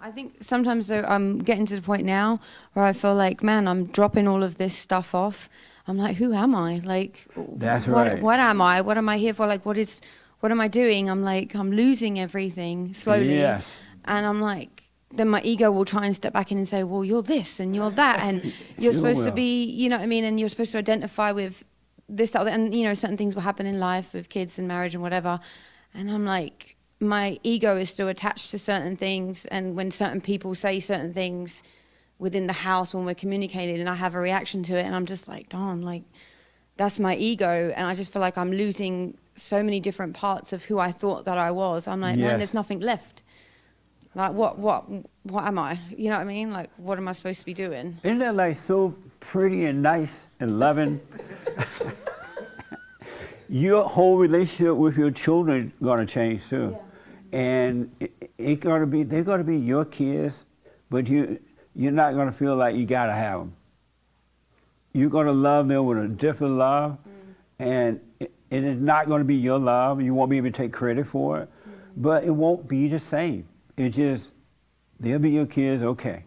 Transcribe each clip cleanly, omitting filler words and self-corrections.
I think sometimes though, I'm getting to the point now where I feel like, man, I'm dropping all of this stuff off. I'm like, who am I? Like, That's what, right. what am I? What am I here for? Like, what am I doing? I'm like, I'm losing everything slowly. Yes. And I'm like, then my ego will try and step back in and say, well, you're this and you're that. And you're Sure supposed to will. be, you know what I mean? And you're supposed to identify with this, that, and, you know, certain things will happen in life with kids and marriage and whatever. And I'm like, my ego is still attached to certain things, and when certain people say certain things within the house when we're communicating and I have a reaction to it, and I'm just like, darn, like, that's my ego, and I just feel like I'm losing so many different parts of who I thought that I was. I'm like, man, Yes. there's nothing left. Like, what am I? You know what I mean? Like, what am I supposed to be doing? Isn't that like so pretty and nice and loving? Your whole relationship with your children gonna change too. Yeah. And they're gonna be your kids, but you're not gonna feel like you gotta have them. You're gonna love them with a different love, and it is not gonna be your love. You won't be able to take credit for it, but it won't be the same. It just, they'll be your kids, okay,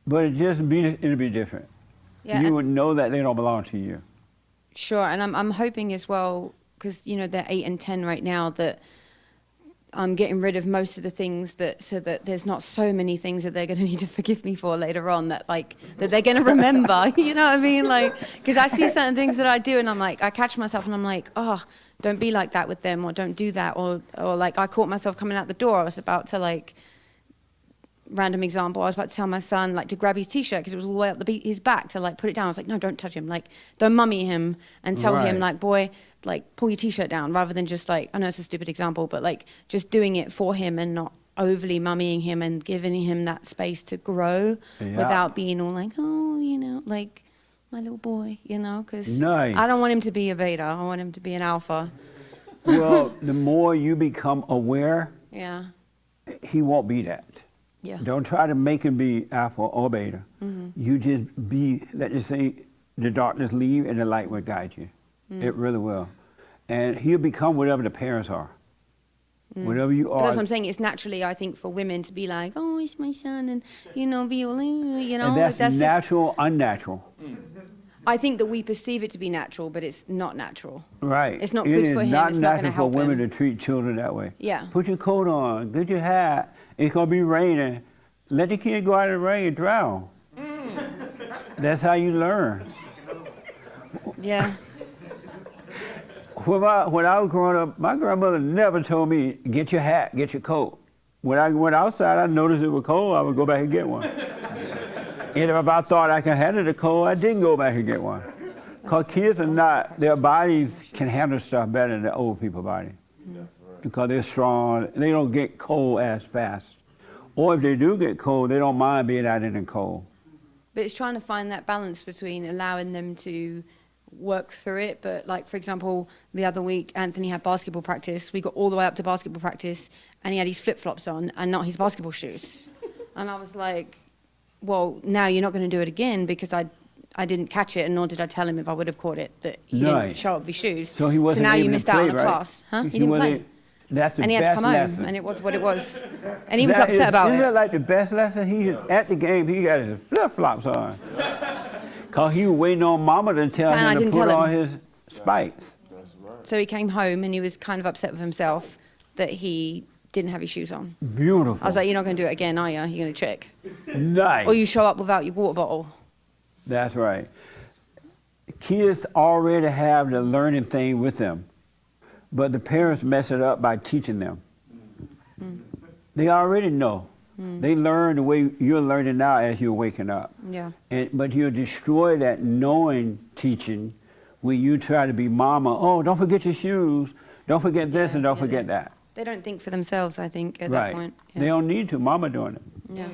but it'll be different. Yeah, You would know that they don't belong to you. Sure, and I'm hoping as well, because you know they're 8 and 10 right now, that I'm getting rid of most of the things so that there's not so many things that they're going to need to forgive me for later on, that they're going to remember. You know what I mean? Like, because I see certain things that I do, and I'm like, I catch myself, and I'm like, oh, don't be like that with them, or don't do that, or like I caught myself coming out the door. I was about to, like, random example, I was about to tell my son, like, to grab his t-shirt because it was all the way up his back, to like put it down. I was like, no, don't touch him, like, don't mummy him, and tell him, Right. like, boy, like, pull your t-shirt down, rather than just like, I know it's a stupid example, but like just doing it for him and not overly mummying him and giving him that space to grow Yeah. without being all like, oh, you know, like my little boy, you know, because Nice. I don't want him to be a beta, I want him to be an alpha. Well, the more you become aware, Yeah. he won't be that. Yeah. Don't try to make him be alpha or beta. You just be, let's just say, the darkness leave and the light will guide you. It really will. And he'll become whatever the parents are. Whatever you But are. that's what I'm saying. It's naturally, I think, for women to be like, "Oh, it's my son," and you know, be all, you know. And that's just- natural, unnatural. I think that we perceive it to be natural, but it's not natural. Right. It's not good for him, It it's is not not gonna natural help for women him. to treat children that way. Yeah. Put your coat on, get your hat. It's gonna be raining. Let the kid go out in the rain and drown. That's how you learn. Yeah. When I was growing up, my grandmother never told me, get your hat, get your coat. When I went outside, I noticed it was cold, I would go back and get one. And if I thought I could handle the cold, I didn't go back and get one. Because kids are not, their bodies can handle stuff better than the old people's body. Because they're strong, they don't get cold as fast. Or if they do get cold, they don't mind being out in the cold. But it's trying to find that balance between allowing them to work through it. But like, for example, the other week, Anthony had basketball practice. We got all the way up to basketball practice, and he had his flip-flops on and not his basketball shoes. And I was like, well, now you're not going to do it again, because I didn't catch it, and nor did I tell him if I would have caught it that he didn't Right. show up with his shoes. So he wasn't now you able to missed out play, on a right? class. Huh? He didn't play. wasn't- That's the And he had to best come home, lesson. and it was what it was. And he was That upset is- about Isn't it. that like the best lesson? He at the game, he got his flip-flops on. Because he was waiting on mama to tell And I him to didn't put tell on him. his spikes. So he came home, and he was kind of upset with himself that he didn't have his shoes on. Beautiful. I was like, you're not going to do it again, are you? You're going to check. Nice. Or you show up without your water bottle. That's right. Kids already have the learning thing with them, but the parents mess it up by teaching them. They already know. They learn the way you're learning now as you're waking up. Yeah. But you'll destroy that knowing teaching when you try to be mama. Oh, don't forget your shoes. Don't forget this and don't forget that. They don't think for themselves, I think, at Right. that point. They don't need to. Mama doing it. Yeah.